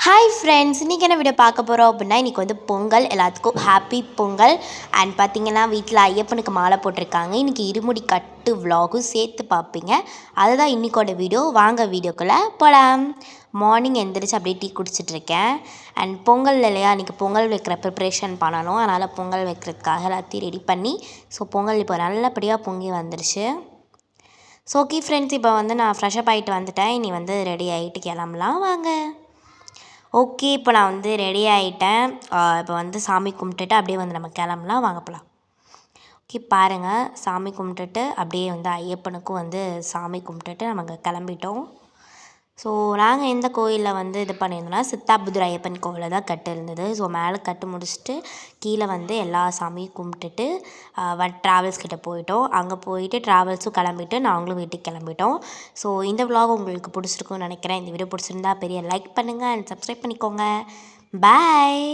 Hi friends, இன்றைக்கி என்ன video பார்க்க போகிறோம் அப்படின்னா, இன்றைக்கி வந்து பொங்கல். எல்லாத்துக்கும் ஹாப்பி பொங்கல். அண்ட் பார்த்திங்கன்னா வீட்டில் ஐயப்பனுக்கு மாலை போட்டிருக்காங்க. இன்றைக்கி இருமுடி கட்டு விலாகும் சேர்த்து பார்ப்பீங்க. அதுதான் இன்றைக்கோட வீடியோ. வாங்க வீடியோக்குள்ளே போகலாம். மார்னிங் எந்திரிச்சு அப்படியே டீ குடிச்சிட்ருக்கேன். அண்ட் பொங்கல் இல்லையா, இன்றைக்கி பொங்கல் வைக்கிற ப்ரிப்ரேஷன் பண்ணணும். அதனால் பொங்கல் வைக்கிறதுக்காக எல்லாத்தையும் ரெடி பண்ணி, ஸோ பொங்கல் இப்போ நல்லபடியாக பொங்கி வந்துருச்சு. ஸோ ஓகே ஃப்ரெண்ட்ஸ், இப்போ வந்து நான் ஃப்ரெஷ்அப் ஆகிட்டு வந்துட்டேன். இனி வந்து ரெடி ஆகிட்டு கிளம்பலாம் வாங்க. ஓகே, இப்போ நான் வந்து ரெடி ஆகிட்டேன். இப்போ வந்து சாமி கும்பிட்டுட்டு அப்படியே வந்து நம்ம கிளம்பலாம், வாங்க போகலாம். ஓகே பாருங்கள், சாமி கும்பிட்டுட்டு அப்படியே வந்து ஐயப்பனுக்கும் வந்து சாமி கும்பிட்டுட்டு நம்ம கிளம்பிட்டோம். ஸோ நாங்கள் எந்த கோயிலில் வந்து இது பண்ணியிருந்தோம்னா, சித்தாபுதுரை ஐயப்பன் கோவிலில் தான் கட்டு இருந்தது. ஸோ மேலே கட்டு முடிச்சுட்டு கீழே வந்து எல்லா சாமியும் கும்பிட்டுட்டு ட்ராவல்ஸ் கிட்டே போயிட்டோம். அங்கே போயிட்டு ட்ராவல்ஸும் கிளம்பிட்டு நாங்களும் வீட்டுக்கு கிளம்பிட்டோம். ஸோ இந்த விலாக் உங்களுக்கு பிடிச்சிருக்குன்னு நினைக்கிறேன். இந்த வீடியோ பிடிச்சிருந்தா பெரிய லைக் பண்ணுங்கள் அண்ட் சப்ஸ்கிரைப் பண்ணிக்கோங்க. பாய்.